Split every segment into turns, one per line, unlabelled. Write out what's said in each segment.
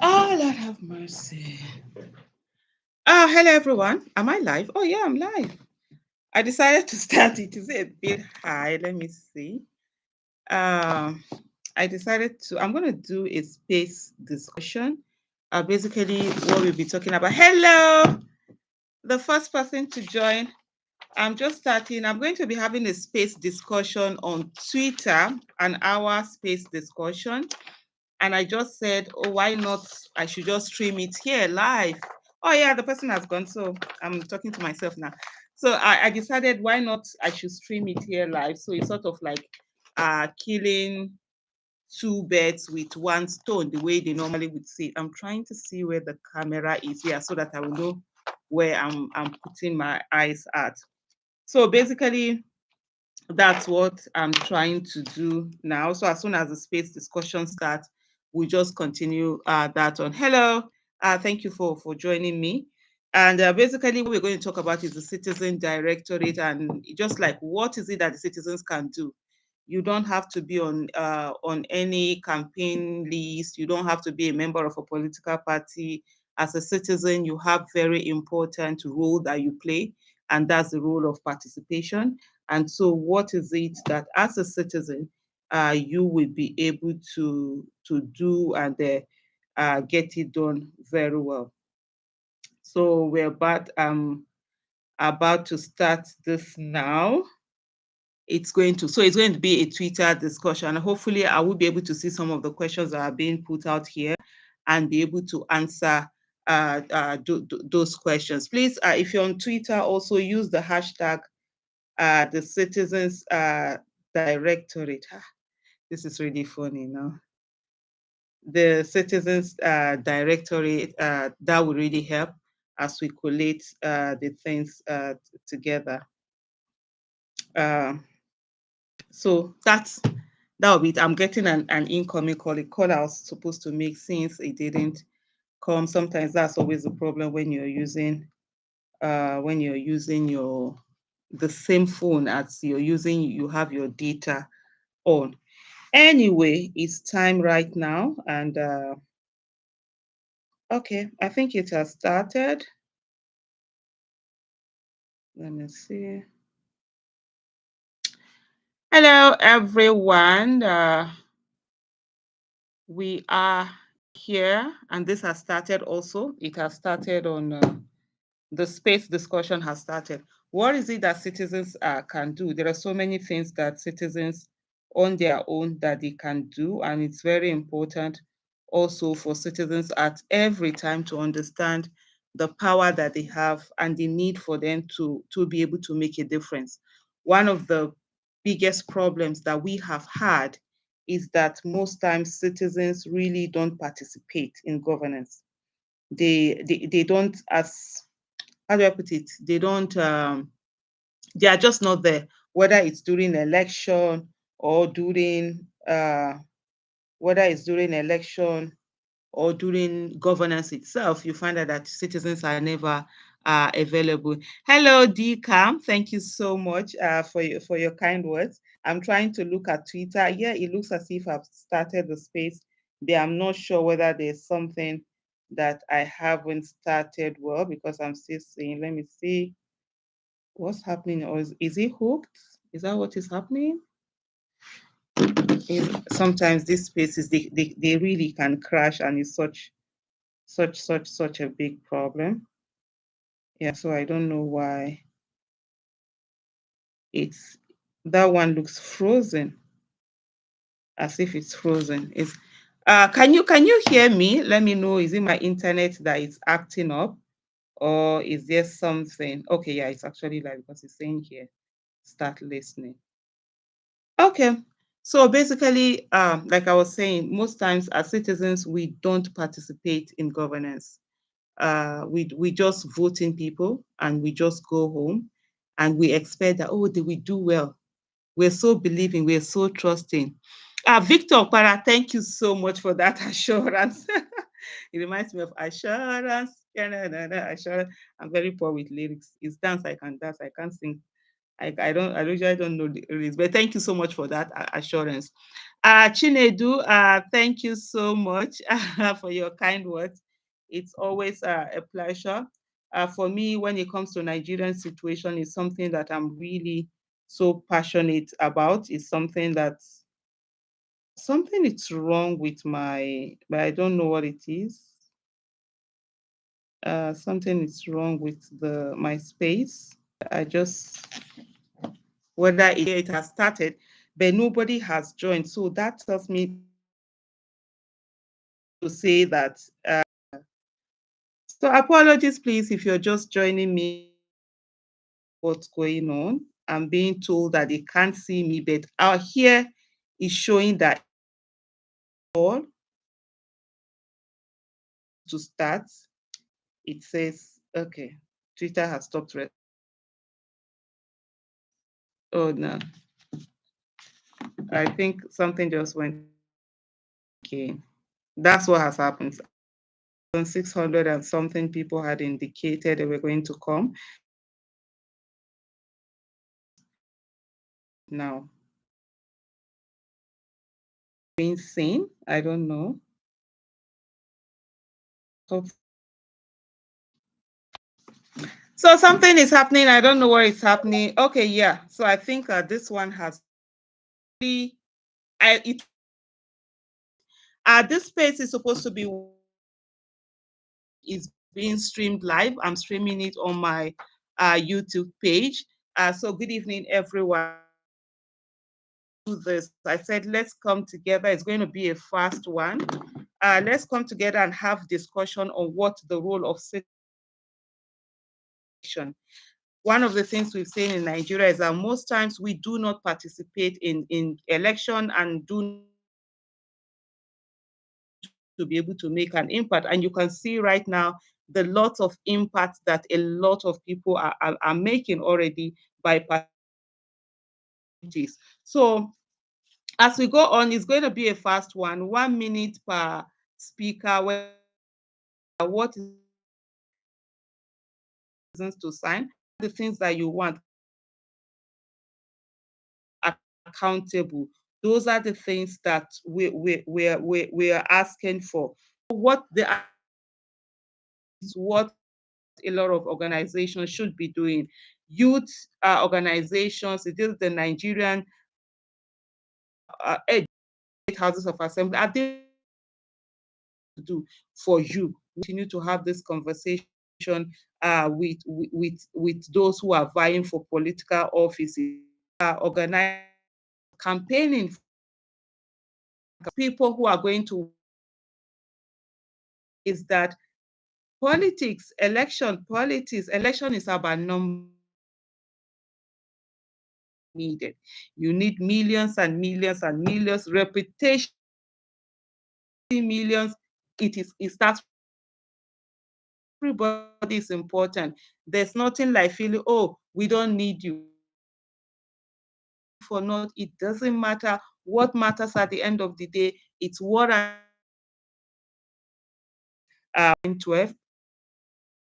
Oh, Lord have mercy. Hello everyone. Am I live? Oh yeah, I'm live. I decided to start it. Is it a bit high? Let me see. Um, I decided to. I'm going to do a space discussion. Basically, what we'll be talking about. Hello, the first person to join. I'm just starting. I'm going to be having a space discussion on Twitter, an hour space discussion. And I just said, oh, why not? I should just stream it here live. Oh, yeah, the person has gone. So I'm talking to myself now. So I decided, why not? I should stream it here live. So it's sort of like killing two birds with one stone, the way they normally would say it. I'm trying to see where the camera is here so that I will know where I'm putting my eyes at. So basically, that's what I'm trying to do now. So as soon as the space discussion starts, we just continue that on. Hello, thank you for joining me. And basically, what we're going to talk about is the Citizen Directorate and just like what is it that the citizens can do. You don't have to be on any campaign list. You don't have to be a member of a political party. As a citizen, you have very important role that you play, and that's the role of participation. And so, what is it that, as a citizen, you will be able to do and get it done very well? So, we're about to start this now. It's going to be a Twitter discussion. Hopefully, I will be able to see some of the questions that are being put out here and be able to answer those questions. Please, if you're on Twitter, also use the hashtag the Citizens Directorate. This is really funny now. The Citizens Directorate, that will really help as we collate the things together. Uh, so that will be it. I'm getting an incoming call, a call I was supposed to make since it didn't come. Sometimes that's always the problem when you're using your the same phone as you're using, you have your data on. Anyway, it's time right now, and okay, I think it has started. Let me see. Hello, everyone. We are here, and this has started also. It has started on the space discussion has started. What is it that citizens can do? There are so many things that citizens on their own that they can do, and it's very important also for citizens at every time to understand the power that they have and the need for them to be able to make a difference. One of the biggest problems that we have had is that most times citizens really don't participate in governance. They don't, as how do I put it? They are just not there, whether it's during election or whether it's during election or during governance itself, you find out that citizens are never available. Hello, DCAM. Thank you so much for your kind words. I'm trying to look at Twitter. Yeah, it looks as if I've started the space there. I'm not sure whether there's something that I haven't started well because I'm still seeing. Let me see what's happening. Or is it hooked? Is that what is happening? Sometimes these spaces they really can crash and it's such a big problem. Yeah, so I don't know why it's that one looks frozen, as if it's frozen. It's can you hear me? Let me know. Is it my internet that is acting up or is there something? Okay, yeah, it's actually live because it's saying here start listening. Okay. So basically, like I was saying, most times as citizens, we don't participate in governance. We just vote in people and we just go home and we expect that, oh, they will do well. We're so believing, we're so trusting. Victor Para, thank you so much for that assurance. It reminds me of assurance. Yeah, no, no, no, assurance. I'm very poor with lyrics. It's dance, I can dance, I can't sing. I usually don't know the reason, but thank you so much for that assurance. Chinedu, thank you so much for your kind words. It's always a pleasure. For me, when it comes to Nigerian situation, it's something that I'm really so passionate about. It's something is wrong with but I don't know what it is. Something is wrong with my space. I just whether it has started, but nobody has joined. So that tells me to say that. So apologies, please, if you're just joining me. What's going on? I'm being told that they can't see me, but out here is showing that all to start. It says, okay, Twitter has stopped. Oh no, I think something just went. Okay, that's what has happened. 600 and something people had indicated they were going to come. Now, being seen, I don't know. So something is happening. I don't know what is happening. Okay, yeah. So I think this one has really, this space is supposed to be is being streamed live. I'm streaming it on my YouTube page. So good evening, everyone. This I said, let's come together. It's going to be a fast one. Let's come together and have discussion on what the role of citizen. One of the things we've seen in Nigeria is that most times we do not participate in election and do to be able to make an impact. And you can see right now the lot of impact that a lot of people are making already by parties. So as we go on, it's going to be a fast one, 1 minute per speaker. What is to sign? The things that you want accountable. Those are the things that we are asking for. What a lot of organizations should be doing. Youth organizations, it is the Nigerian houses of assembly, are they do for you? Continue to have this conversation with those who are vying for political offices, organize campaigning, people who are going to is that election is about number needed. You need millions and millions and millions, reputation millions. It starts, everybody is important. There's nothing like feeling, oh, we don't need you. For not, it doesn't matter. What matters at the end of the day, it's what I 12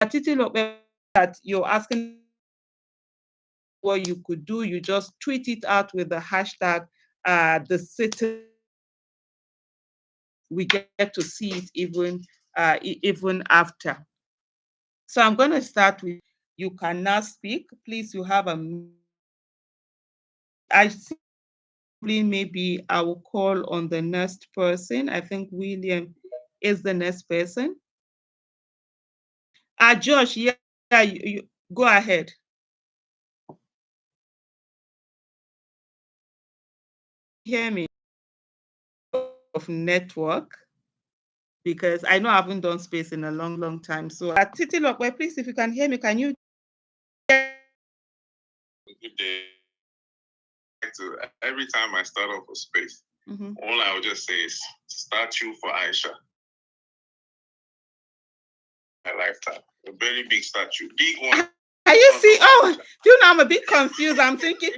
that you're asking what you could do, you just tweet it out with the hashtag the city. We get to see it even after. So I'm going to start with you can now speak. Please, you have I simply maybe I will call on the next person. I think William is the next person. Josh, yeah, you go ahead. Hear me of network because I know I haven't done space in a long, long time. So Titi Lokwe, please, if you can hear me, can you?
Good day. Every time I start off a space, all I would just say is statue for Aisha. My lifetime. A very big statue. Big one.
Are you see? Oh, do you know I'm a bit confused. I'm thinking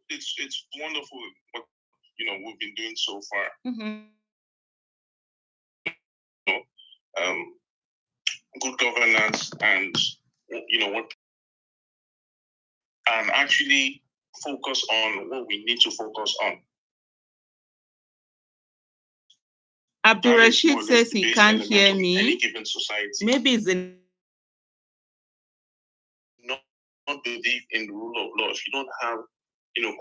it's wonderful what we've been doing so far. Good governance and what, and actually focus on what we need to focus on.
Abdul Rashid says he can't hear me.
Any given society.
Maybe it's in.
Not believe in the rule of law. If you don't have,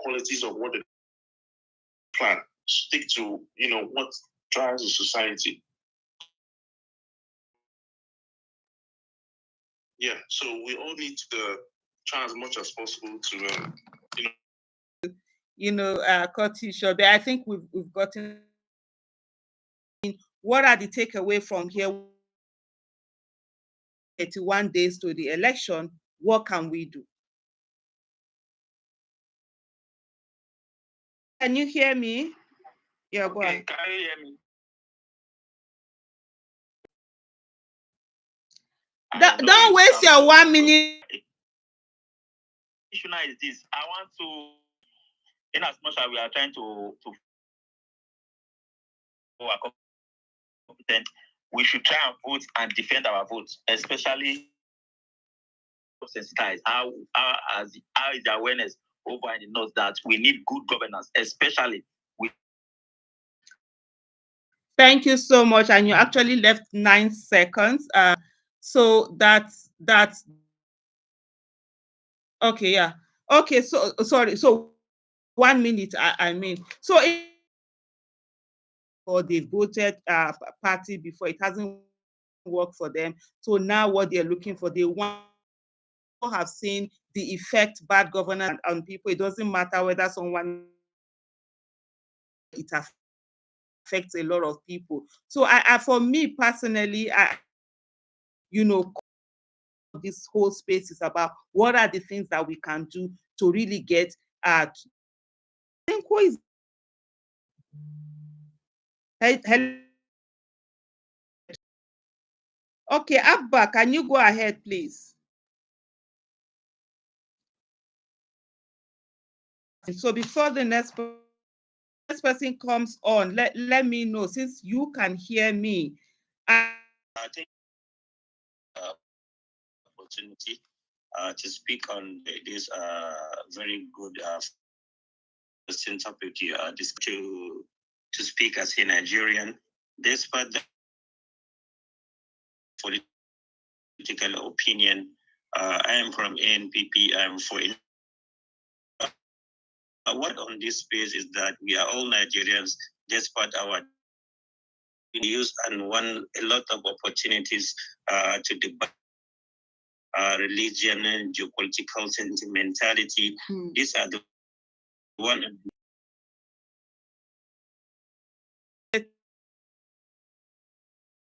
qualities of what the plan, stick to, what drives the society. Yeah, so we all need to try as much as possible to,
cut it short. But I think we've gotten. What are the takeaway from here? 81 days to the election. What can we do? Can you hear me? Yeah, go ahead.
Can you hear me?
Don't waste your 1 minute.
Issue now is this. I want to, in as much as we are trying to competent, we should try and vote and defend our votes, especially sensitized. How is the awareness over in the north that we need good governance, especially with.
Thank you so much. And you actually left 9 seconds. So that's okay. Yeah. Okay. So sorry. So 1 minute. I mean. So or they voted party before, it hasn't worked for them. So now what they're looking for, they want to have seen the effect bad governance on people. It doesn't matter whether someone, it affects a lot of people. So I for me personally, this whole space is about what are the things that we can do to really get I think who is okay, Abba, can you go ahead, please? So before the next person comes on, let me know, since you can hear me.
I think opportunity to speak on this very good topic to speak as a Nigerian, despite the political opinion. I am from ANPP. I'm for what on this space is that we are all Nigerians, despite our use and want a lot of opportunities to debate religion and geopolitical sentimentality. These are the one.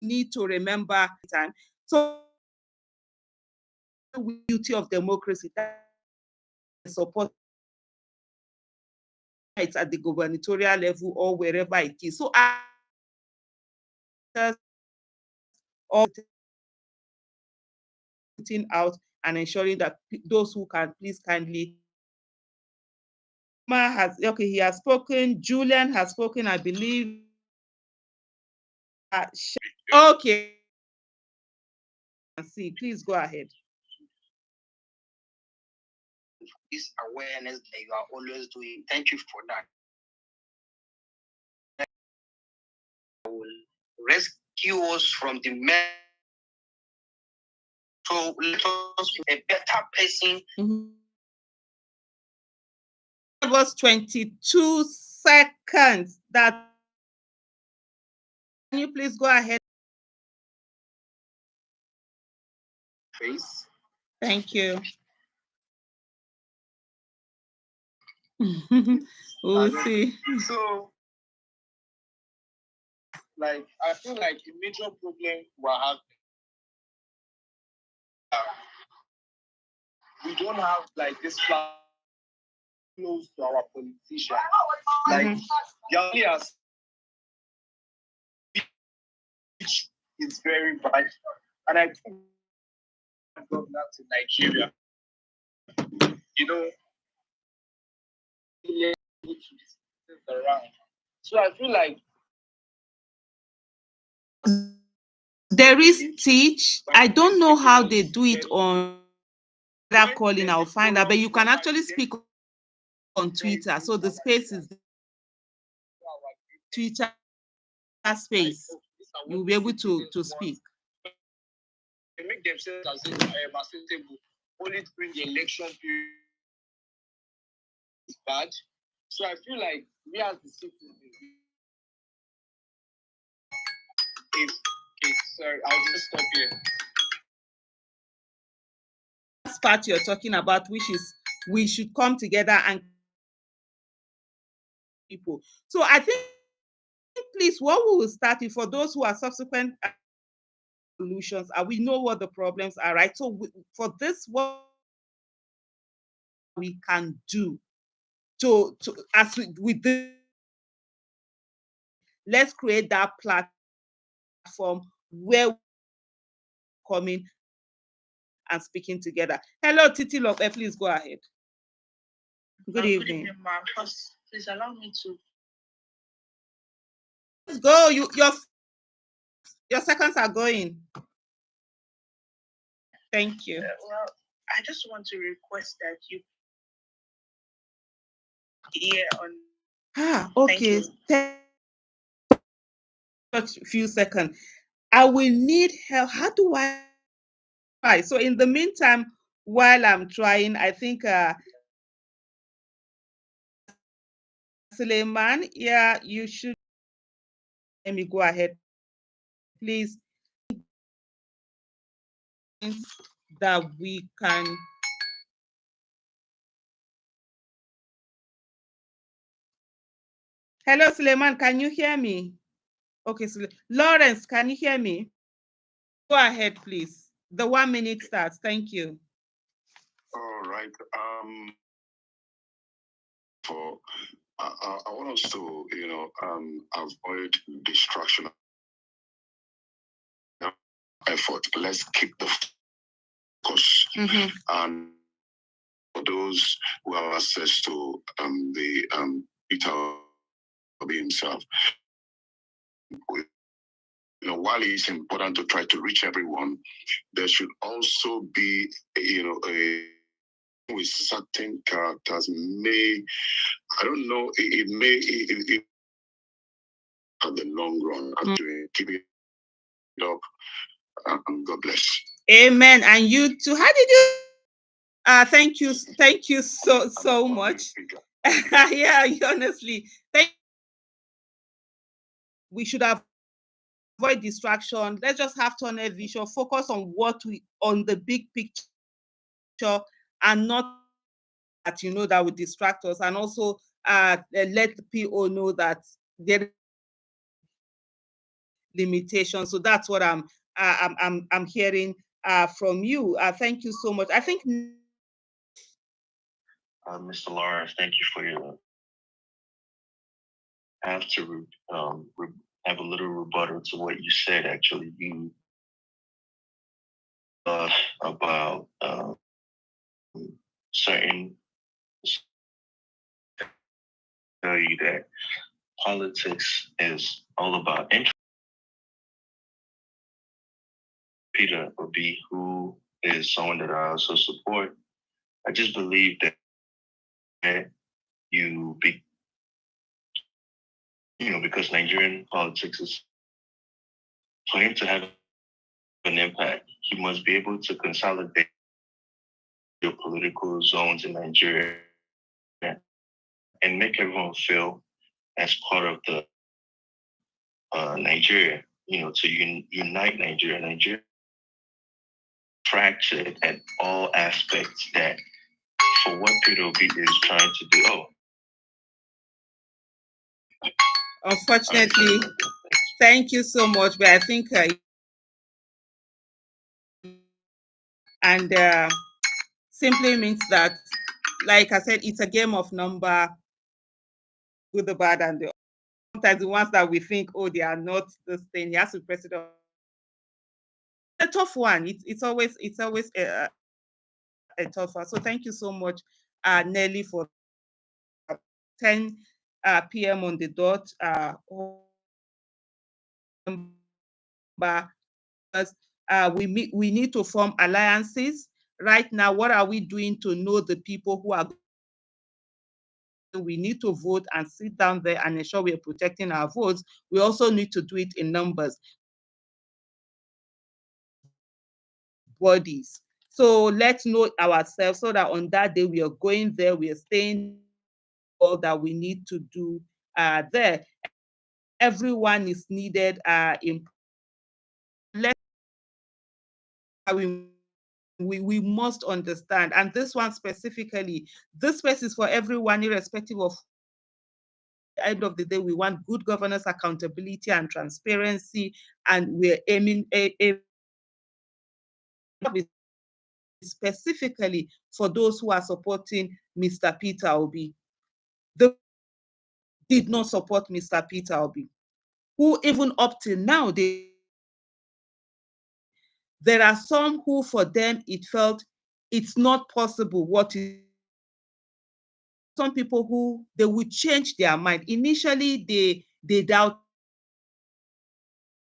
Need to remember time. So the beauty of democracy, support it's at the gubernatorial level or wherever it is. So all putting out and ensuring that those who can please kindly. He has spoken. Julian has spoken, I believe. Okay. See, please go ahead.
This awareness that you are always doing. Thank you for that. I will rescue us from the men. So let us be a better person.
It was 22 seconds. That. Can you please go ahead?
Please.
Thank you. We'll see.
So, like, I feel like a major problem we have. We don't have like this plan close to our politicians. Like, the only as it's very bad, and I think governance in Nigeria, around. So I feel like
there is teach. I don't know how they do it on that calling, I'll find out. But you can actually speak on Twitter. So the space is Twitter space. You'll be able to speak.
They make themselves acceptable only during the election period. It's bad. So I feel like we as the citizens, sorry, I'll just stop here.
That's part you're talking about, which is we should come together and people. So I think, please, what we will start with for those who are subsequent solutions, we know what the problems are, right? So for this, what we can do to as with this, let's create that platform where we're coming and speaking together. Hello, Titi Love, please go ahead. Good evening.
Good evening, ma'am. First, please allow me to.
Let's go. Your seconds are going. Thank you.
Well, I just want to request that you hear on.
Okay. Just a few seconds. I will need help. How do I try? So in the meantime, while I'm trying, I think Suleiman, yeah, you should. Let me go ahead, please. That we can. Hello, Suleiman, can you hear me? Okay, so Lawrence, can you hear me? Go ahead, please. The 1 minute starts. Thank you.
All right. I want us to, avoid distraction effort. Let's keep the focus. And for those who have access to the Peter Obi himself, while it is important to try to reach everyone, there should also be, with certain characters I don't know, it may at the long run, actually keep it up. God bless.
Amen. And you too. How did you? Thank you so much. Yeah, honestly, we should avoid distraction. Let's just have tunnel vision, focus on the big picture, and not that that would distract us, and also let the PO know that there limitations. So that's what I'm hearing from you. Thank you so much. I think
Mr. Lawrence, thank you for your. I have to have a little rebuttal to what you said. Actually, you about certain tell you that politics is all about interest. Peter Obi, who is someone that I also support, I just believe that you be, because Nigerian politics is, for him to have an impact, he must be able to consolidate your political zones in Nigeria and make everyone feel as part of the Nigeria, to unite Nigeria. Nigeria fractured at all aspects that for what Peter Obi is trying to do.
Unfortunately, thank you so much, but I think and simply means that, like I said, it's a game of number, good, the bad, and the sometimes the ones that we think, oh, they are not this thing. He has to press it on. A tough one. It's always a tough one. So thank you so much, Nelly, for 10 p.m. on the dot. We need to form alliances right now, what are we doing to know the people who are we need to vote and sit down there and ensure we are protecting our votes. We also need to do it in numbers. Bodies. So let's know ourselves so that on that day we are going there, we are staying all that we need to do there. Everyone is needed in we must understand, and this one specifically, this space is for everyone, irrespective of the end of the day. We want good governance, accountability, and transparency, and we're aiming specifically for those who are supporting Mr. Peter Obi. They did not support Mr. Peter Obi, who even up till now, there are some who for them it felt it's not possible what is. Some people who they would change their mind. Initially, they doubt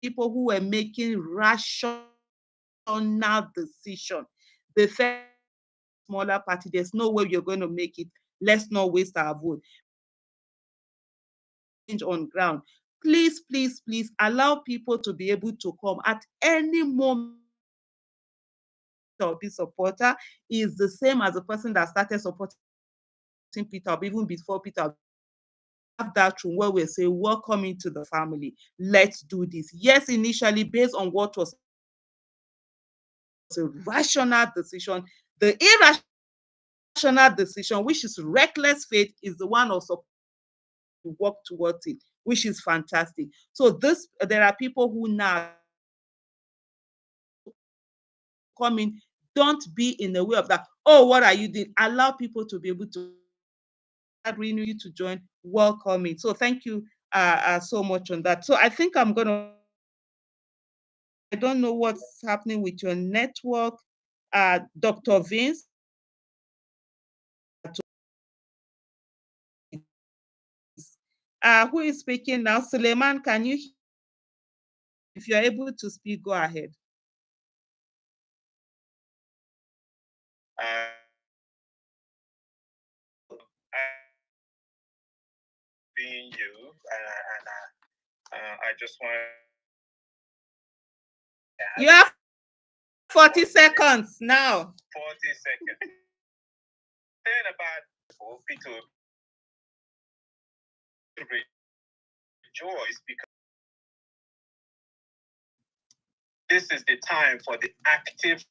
people who were making rational decision. They felt smaller party, there's no way you're going to make it. Let's not waste our vote. On ground. Please, please, please allow people to be able to come at any moment. Obi supporter is the same as the person that started supporting Peter Obi even before Peter Obi. Have that room where we say, welcome into the family. Let's do this. Yes, initially based on what was a rational decision, the irrational decision, which is reckless faith, is the one also to work towards it, which is fantastic. So there are people who now come in, don't be in the way of that. Oh, what are you doing? Allow people to be able to agree you to join, welcoming. So thank you so much on that. So I think I'm going to, I don't know what's happening with your network. Dr. Vince. Who is speaking now? Suleiman, can you, if you're able to speak, go ahead.
Being you, and I just want.
You have 40 seconds now.
40 seconds. Saying about people to rejoice because this is the time for the active.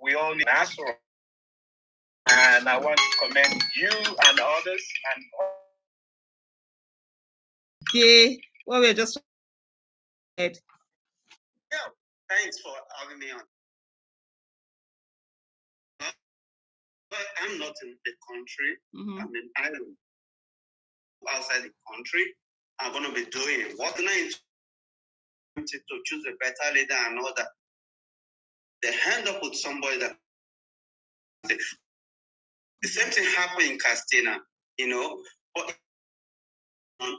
We all need Nasser. And I want to commend you and others and
Okay, well, we're just.
Yeah, thanks for having me on. But I'm not in the country. I'm in Ireland. Outside the country, I'm going to be doing what can I to choose a better leader and all that. They end up with somebody that the same thing happened in Castina, you know, but on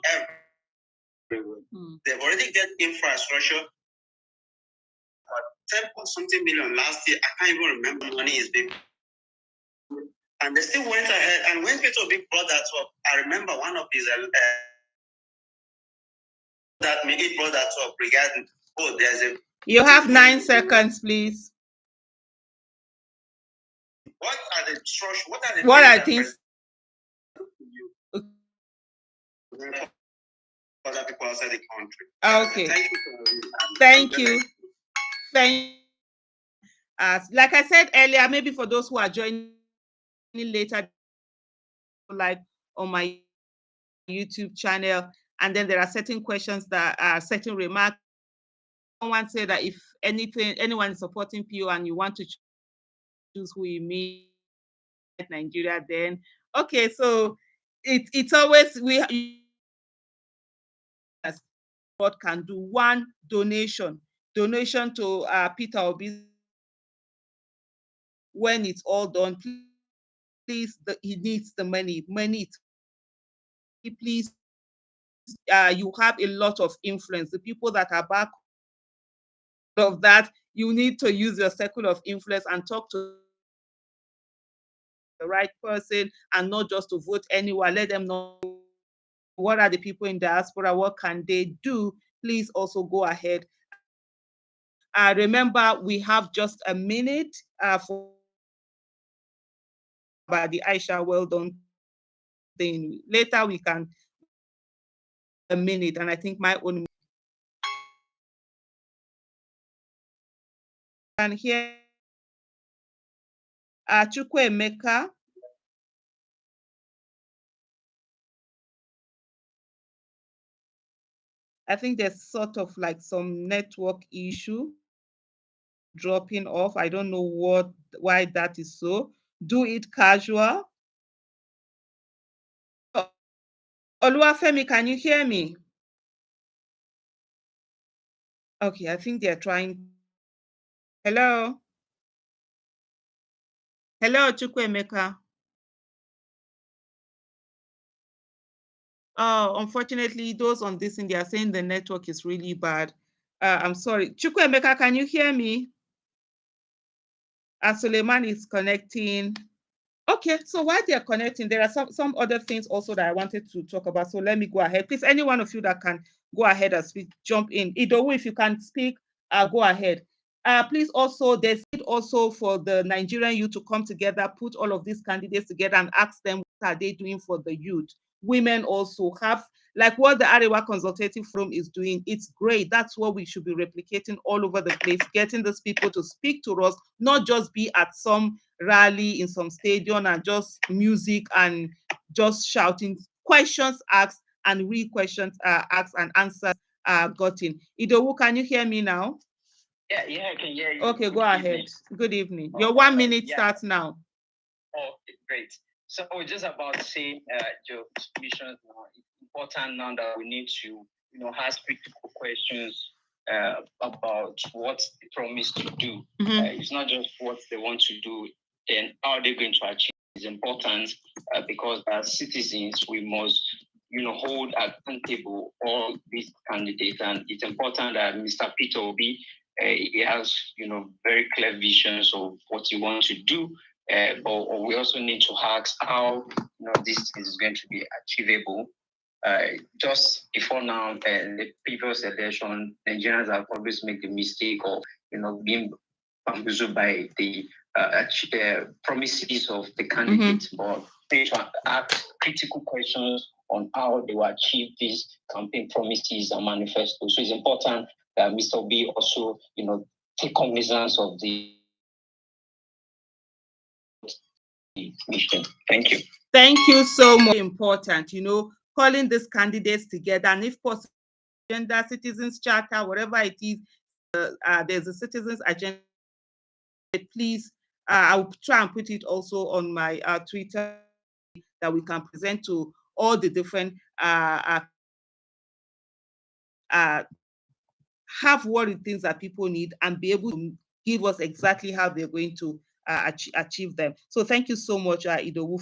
everywhere. They've already got infrastructure. 10 something million last year. I can't even remember money is big. And they still went ahead. And when Peter Obi brought that up, I remember one of his he brought that up regarding there's a.
You have 9 seconds, please.
What are the trust? What are the things? Other people outside the country.
Okay. Thank you. Thank you. Like I said earlier, maybe for those who are joining later, live on my YouTube channel, and then there are certain questions that are certain remarks. Someone said that if anyone is supporting PO and you want to choose who you mean Nigeria, then okay. So it's always what can do one donation to Peter Obi. When it's all done, please, he needs the money. Please, you have a lot of influence. The people that are back of that, you need to use your circle of influence and talk to the right person and not just to vote anywhere. Let them know what are the people in diaspora, what can they do. Please also go ahead. Remember, we have just a minute for about the Aisha well done thing. Later we can a minute, and I think my own can hear Chukwuemeka. I think there's sort of like some network issue dropping off. I don't know why that is so. Do it casual. Oluwafemi, can you hear me? Okay, I think they're trying. Hello? Hello, Chukwuemeka. Oh, unfortunately, those on this thing, they are saying the network is really bad. I'm sorry. Chukwuemeka, can you hear me? Suleiman is connecting. Okay, so while they're connecting, there are some other things also that I wanted to talk about. So let me go ahead. Please, any one of you that can go ahead and speak, jump in. Idowu, if you can speak, go ahead. Please also, there's need also for the Nigerian youth to come together, put all of these candidates together and ask them what are they doing for the youth. Women also have, like what the Arewa Consultative Forum is doing. It's great. That's what we should be replicating all over the place, getting those people to speak to us, not just be at some rally in some stadium and just music and just shouting. Questions asked and real questions asked and answers gotten. Idowu, can you hear me now?
Yeah, I can hear you.
Okay, go ahead. Good evening. Your 1 minute starts now.
Oh, great. So I was just about to say, your submissions now. It's important now that we need to, ask critical questions about what they promise to do. It's not just what they want to do, then how they're going to achieve. It's important because as citizens, we must, hold accountable all these candidates, and it's important that Mr. Peter Obi. He has, very clear visions of what he wants to do, but we also need to ask how, this is going to be achievable. Just before now, the previous election, Nigerians have always made the mistake of, being bamboozled by the promises of the candidates, but they to ask critical questions on how they will achieve these campaign promises and manifestos. So it's important that Mr. B also, take cognizance of the mission. Thank you.
Thank you so much. Important, calling these candidates together, and if possible, gender, citizens charter, whatever it is, there's a citizens agenda. Please, I'll try and put it also on my Twitter that we can present to all the different have what it is that people need and be able to give us exactly how they're going to achieve them. So thank you so much, Idowu.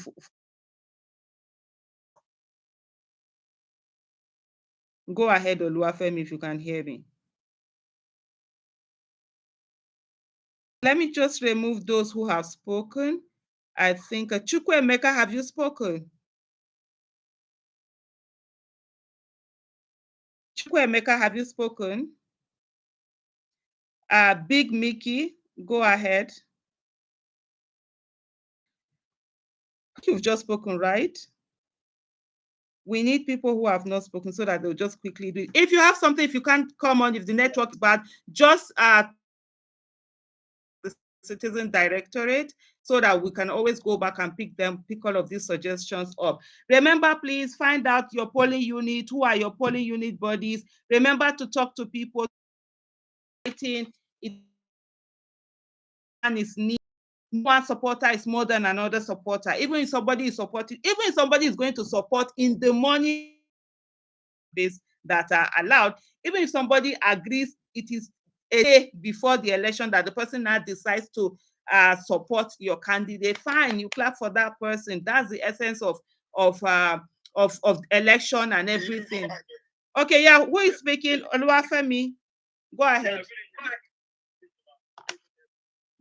Go ahead, Oluwafemi, if you can hear me. Let me just remove those who have spoken. I think Chukwuemeka, have you spoken? Chukwuemeka, have you spoken? Big Mickey, go ahead. You've just spoken, right? We need people who have not spoken so that they'll just quickly do it. If you have something, if you can't come on, if the network is bad, just the Citizen Directorate so that we can always go back and pick all of these suggestions up. Remember, please find out your polling unit, who are your polling unit bodies. Remember to talk to people. And is needed. One supporter is more than another supporter. Even if somebody is supporting, even if somebody is going to support in the money base that are allowed, even if somebody agrees, it is a day before the election that the person now decides to support your candidate. Fine, you clap for that person. That's the essence of election and everything. Okay, yeah, who is speaking? Oluwafemi, go ahead.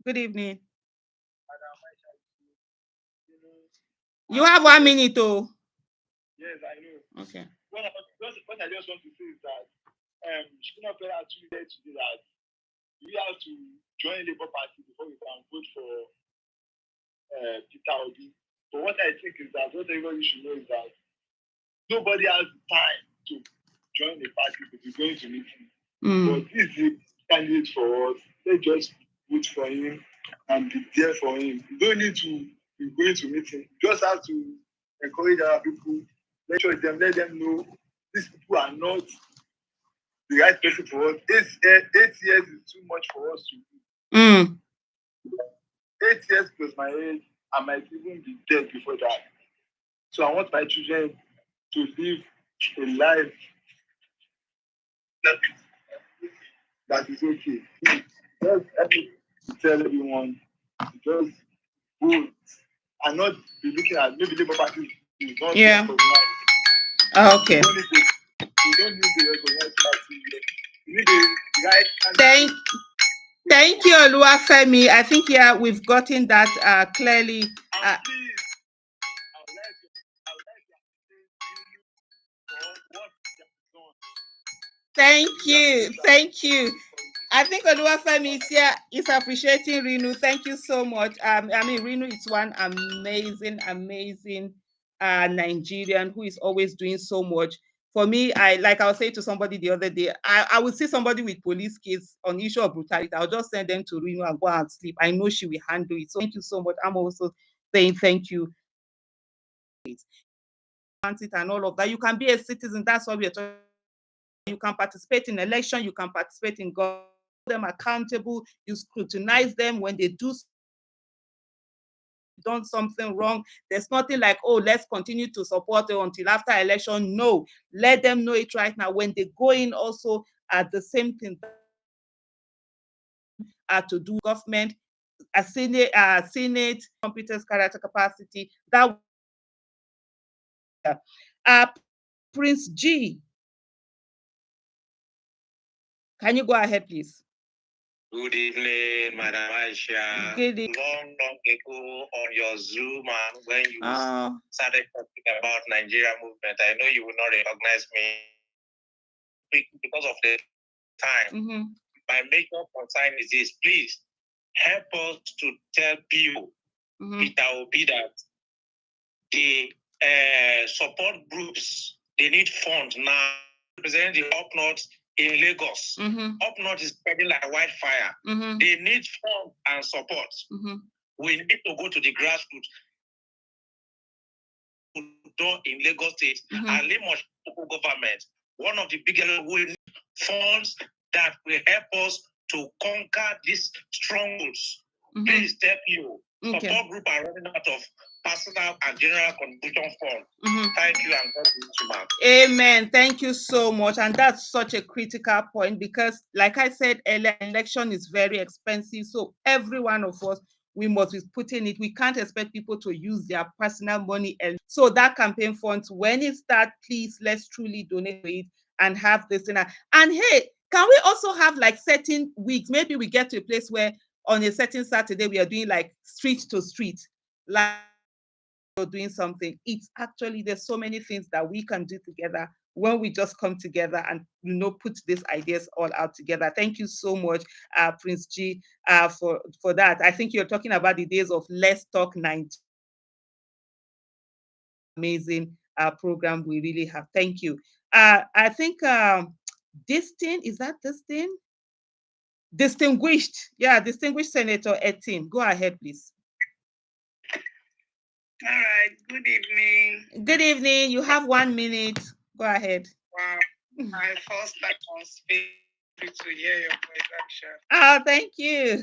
Good evening. You have 1 minute, oh.
Yes, I know.
Okay.
What I just want to say is that Shikuna Fela actually said to me that we have to join Labour Party before we can vote for Peter Obi. But what I think is that what everybody should know is that nobody has time to join the party to be going to meeting. But this is the candidate for us. Let's just vote for him and be there for him. You don't need to be going to meeting. You just have to encourage other people, lecture them, let them know these people are not the right person for us. 8 years is too much for us to do. 8 years plus my age, I might even be dead before that. So I want my children to live a life that is okay. Just tell everyone to just vote and not be looking at maybe Labour Party is not recognized.
Okay.
You don't need to recognize party. You need the right.
Thank you, Oluwafemi. I think we've gotten that clearly. Thank you. I think Oluwafemi is appreciating Rinu. Thank you so much. Rinu is one amazing Nigerian who is always doing so much. For me, I was saying to somebody the other day, I would see somebody with police case on issue of brutality. I'll just send them to Rinu and go and sleep. I know she will handle it. So thank you so much. I'm also saying thank you. And all of that. You can be a citizen. That's what we're talking about. You can participate in election. You can participate in government. Them accountable. You scrutinize them when they do done something wrong. There's nothing like, oh, let's continue to support it until after election. No, let them know it right now. When they go in also at the same thing to do government, a Senate, competence, character, capacity. That Prince G. Can you go ahead, please?
Good evening, Madam Aisha.
Good evening.
Long ago on your Zoom, when you started talking about Nigeria movement, I know you will not recognize me because of the time. My major concern is this: please help us to tell people, Peter Obi, that the support groups, they need funds now. Represent the Up North in Lagos. Up North is spreading like wildfire. They need funds and support. We need to go to the grassroots in Lagos State and Lagos local government. One of the biggest will need funds that will help us to conquer these strongholds. Please tell you, support group are running out of personal and general contribution fund. Thank you and God bless you, ma'am.
Amen. Thank you so much. And that's such a critical point because, like I said earlier, election is very expensive. So every one of us, we must be putting it. We can't expect people to use their personal money. So that campaign funds, when it starts, please, let's truly donate to it and have this. And hey, can we also have like certain weeks? Maybe we get to a place where on a certain Saturday, we are doing like street to street, like doing something. It's actually, there's so many things that we can do together when we just come together and put these ideas all out together. Thank you so much, Prince G, for that. I think you're talking about the days of Let's Talk Nigeria. Amazing program we really have. Thank you. I think this thing, is that this thing? Distinguished Senator Etim. Go ahead, please.
All right. Good evening.
Good evening. You have 1 minute. Go ahead.
Wow. My first time on speak to hear your voice, actually.
Oh, thank you.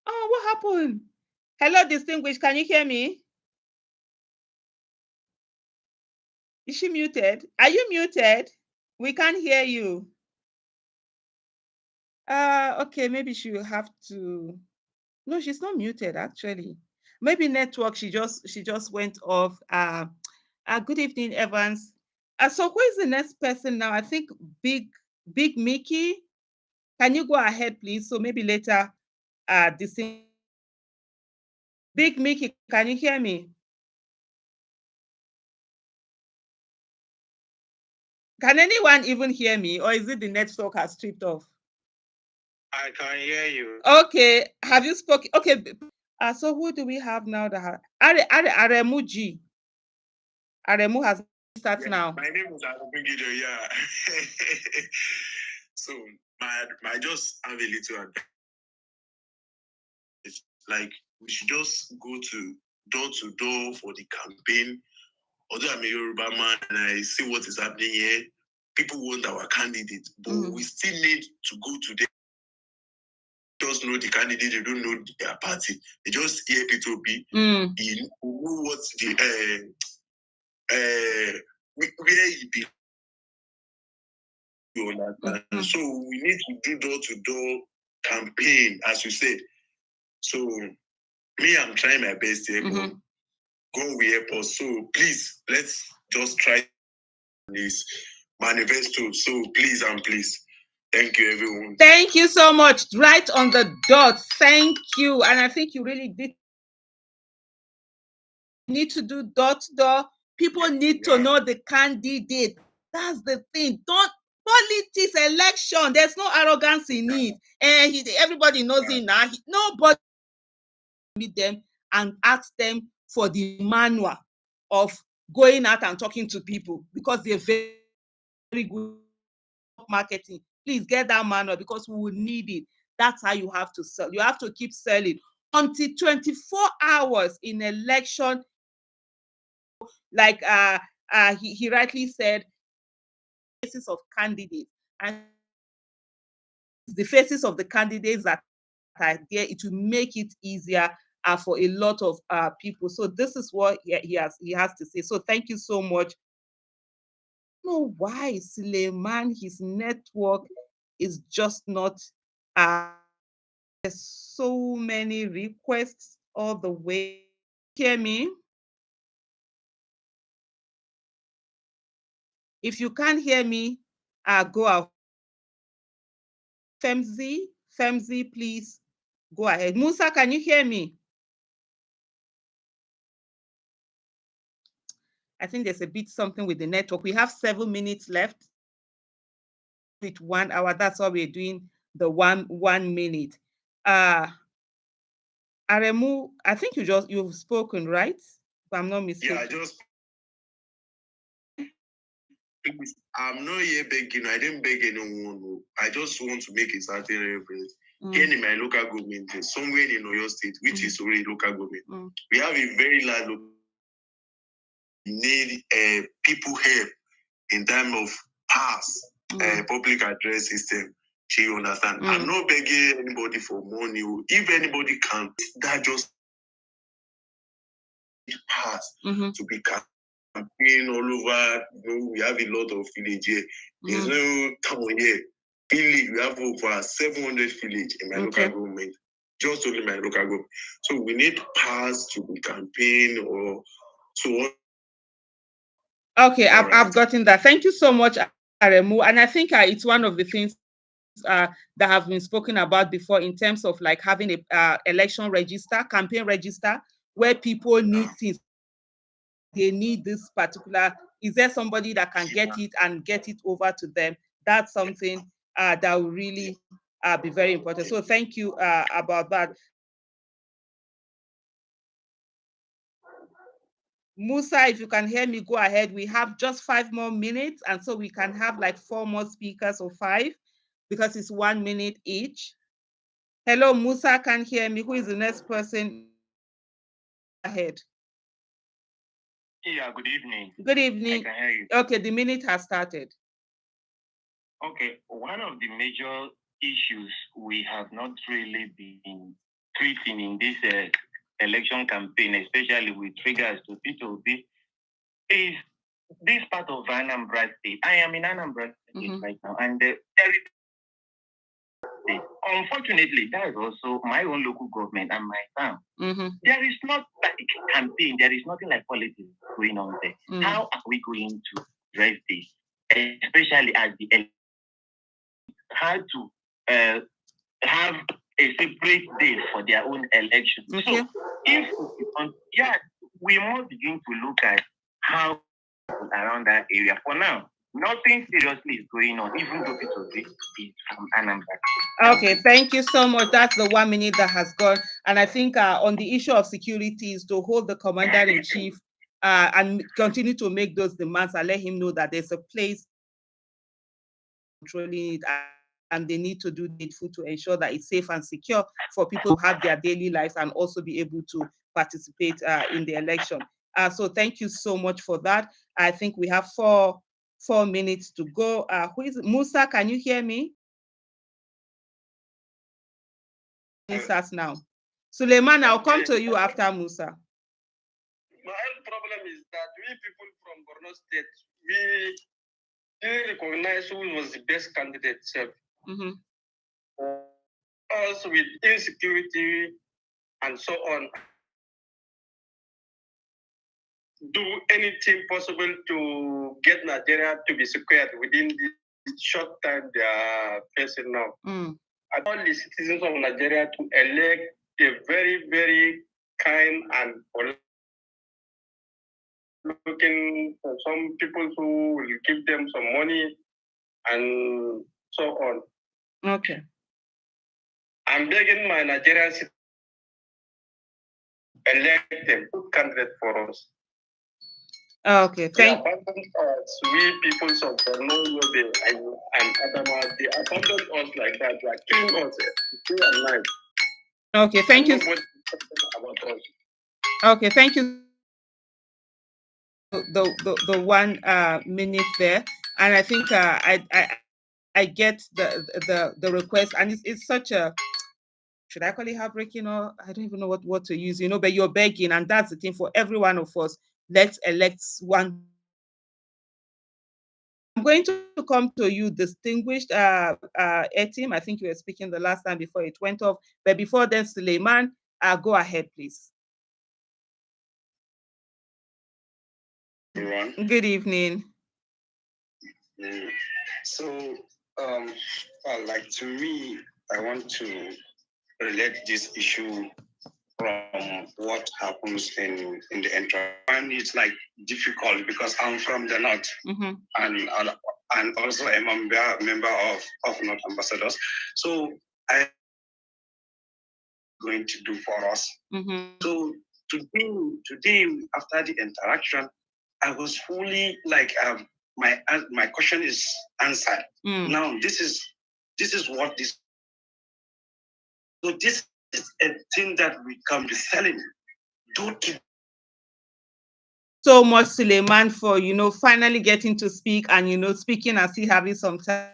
Oh, what happened? Hello, Distinguished. Can you hear me? Is she muted? Are you muted? We can't hear you. Okay, maybe she will have to. No, she's not muted actually. Maybe network. She just went off. Good evening, Evans. So who is the next person now? I think Big Mickey. Can you go ahead, please? So maybe later, this thing. Big Mickey, can you hear me? Can anyone even hear me, or is it the network has stripped off?
I can hear you.
Okay, have you spoken? Okay, so who do we have now that Aremu G? Aremu has started now.
My name is Aremu Gideon, yeah. So I just have a little advice. It's like we should just go to door for the campaign. Although I'm a Yoruba man and I see what is happening here, people want our candidate, but we still need to go to them. Just know the candidate, they don't know their party. They just hear P2P. You know what the where he be. You understand? So we need to do door-to-door campaign, as you said. So me, I'm trying my best here, but God will help us. So please, let's just try this manifesto. So please and please. Thank you, everyone.
Thank you so much. Right on the dot. Thank you. And I think you really did need to do door-to-door. People need to know the candidate. That's the thing. Don't politics, election. There's no arrogance in it. And everybody knows it now. Nobody meet them and ask them for the manual of going out and talking to people, because they're very, very good marketing. Please get that manual, because we will need it. That's how you have to sell. You have to keep selling until 24 hours in election. Like he rightly said, faces of candidates, and the faces of the candidates that are there, it will make it easier for a lot of people. So this is what he has to say. So thank you so much. I don't know why Suleiman, his network is just not. There's so many requests all the way. Hear me? If you can't hear me, go out. Femzi, please go ahead. Musa, can you hear me? I think there's a bit something with the network. We have 7 minutes left with 1 hour. That's why we're doing the one minute. Aremu, I think you've spoken, right? If I'm not mistaken.
Yeah, I'm not here begging. I didn't beg anyone. I just want to make a certain reference. Here in my local government, somewhere in Oyo State, which is already local government, we have a very large local. Need people help in terms of pass public address system. Do you understand? I'm not begging anybody for money. If anybody can, that just pass to be campaign all over. We have a lot of village here. There's no town here. Village, we have over 700 village in my local government. Just only my local government. So we need pass to be campaign or so on.
Okay, I've gotten that. Thank you so much, Aremu. And I think it's one of the things that have been spoken about before in terms of like having a election register, campaign register, where people need things. They need this particular. Is there somebody that can get it and get it over to them? That's something that will really be very important. So thank you about that. Musa, if you can hear me, go ahead. We have just 5 more minutes, and so we can have like 4 more speakers or 5, because it's 1 minute each. Hello, Musa can hear me. Who is the next person? Ahead.
Yeah, good evening.
Good evening.
I can hear you.
Okay, the minute has started.
Okay, one of the major issues we have not really been treating in this election campaign, especially with regards to P2P, is this part of Anambra State. I am in Anambra State right now, and there is, unfortunately, that is also my own local government and my town. There is not like campaign, there is nothing like politics going on there. How are we going to address this, especially as the how to have a separate day for their own election.
Okay.
So if we must begin to look at how around that area. For now, nothing seriously is going on, even though it will be from Anambra.
Okay, thank you so much. That's the 1 minute that has gone. And I think on the issue of security is to hold the commander-in-chief and continue to make those demands and let him know that there's a place controlling it and they need to do needful to ensure that it's safe and secure for people to have their daily lives and also be able to participate in the election. So thank you so much for that. I think we have four minutes to go. Who is Musa? Can you hear me? Starts now. Suleiman, I'll come to you after Musa.
My own problem is that we people from Borno State, we didn't recognize who was the best candidate. Also with insecurity and so on, do anything possible to get Nigeria to be secured within the short time they are facing now. I want the citizens of Nigeria to elect a very, very kind and looking for some people who will give them some money and so on.
Okay.
I'm begging my Nigerian citizens to elect a good candidate for us.
Okay, thank
you. We people of Borno Yobe and Adama, they abandoned us like that. They are killing us day and night.
Okay, thank you. Okay, thank you. The 1 minute there, and I think I get the request, and it's such a, should I call it heartbreaking, or I don't even know what to use, but you're begging, and that's the thing for every one of us. Let's elect one. I'm going to come to you, distinguished team. I think you were speaking the last time before it went off, but before then, Suleiman, go ahead, please.
Everyone.
Good evening.
So, like to me, I want to relate this issue from what happens in the entire. And it's like difficult because I'm from the north, and also a member of North Ambassadors. So I going to do for us. So today after the interaction, I was fully like my question is answered. Now this is what this. So this is a thing that we can be selling.
So much, Suleiman, for finally getting to speak and speaking and still having some time.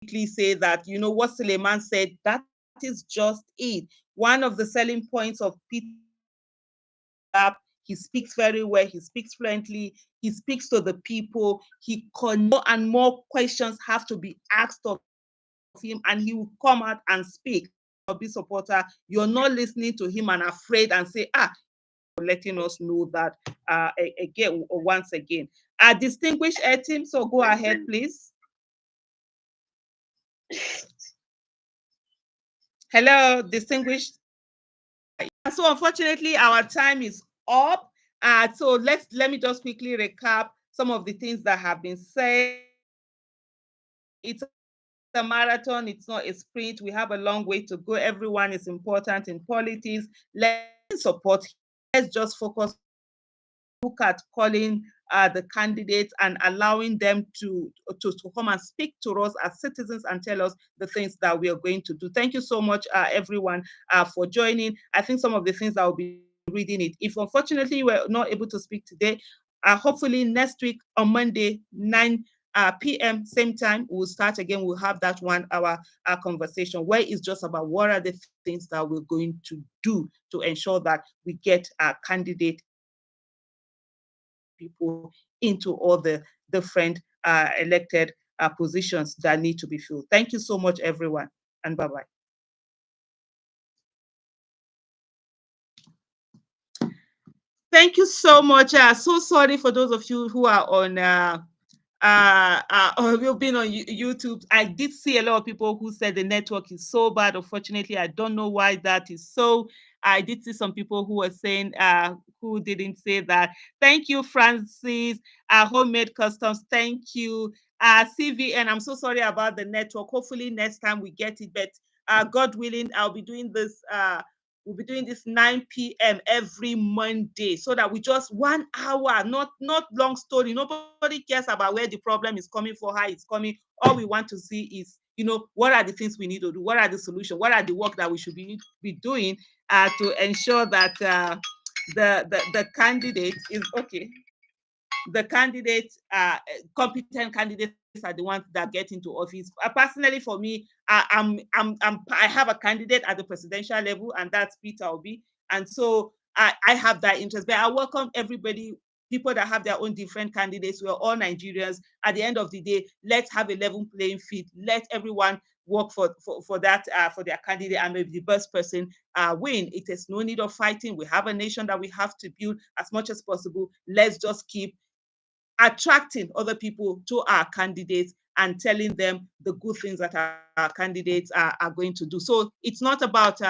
Say that what Suleiman said, that is just it. One of the selling points of Peter. He speaks very well. He speaks fluently. He speaks to the people. More and more questions have to be asked of him, and he will come out and speak. Be supporter. You're not listening to him and afraid and say, letting us know that again, once again. Distinguished team, so go ahead, please. Hello, distinguished. So unfortunately, our time is up. So let me just quickly recap some of the things that have been said. It's a marathon, it's not a sprint. We have a long way to go. Everyone is important in politics. Let's support. Let's just focus. Look at calling the candidates and allowing them to come and speak to us as citizens and tell us the things that we are going to do. Thank you so much, everyone, for joining. I think some of the things I will be reading it. If unfortunately we're not able to speak today, hopefully next week on Monday, 9 p.m. same time, we'll start again. We'll have that 1 hour conversation where it's just about what are the things that we're going to do to ensure that we get a candidate people into all the different elected positions that need to be filled. Thank you so much, everyone, and bye-bye. Thank you so much. So sorry for those of you who are on We've been on YouTube. I did see a lot of people who said the network is so bad. Unfortunately, I don't know why that is so. I did see some people who were saying, who didn't say that. Thank you, Francis. Homemade Customs. Thank you. CVN, I'm so sorry about the network. Hopefully next time we get it. But God willing, I'll be doing this. We'll be doing this 9 p.m. every Monday, so that we just 1 hour, not long story. Nobody cares about where the problem is coming, for how it's coming. All we want to see is, what are the things we need to do? What are the solutions? What are the work that we should be doing to ensure that the candidate is okay. The candidates, competent candidates, are the ones that get into office. Personally, for me, I have a candidate at the presidential level, and that's Peter Obi, and so I have that interest. But I welcome everybody, people that have their own different candidates. We're all Nigerians. At the end of the day, let's have a level playing field. Let everyone work for that, for their candidate, and maybe the best person win. It is no need of fighting. We have a nation that we have to build as much as possible. Let's just keep attracting other people to our candidates and telling them the good things that our candidates are going to do. So it's not about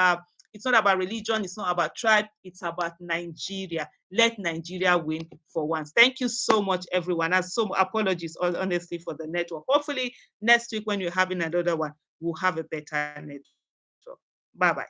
religion, it's not about tribe, it's about Nigeria. Let Nigeria win for once. Thank you so much, everyone. And so apologies, honestly, for the network. Hopefully next week when you're having another one, we'll have a better network. Bye-bye.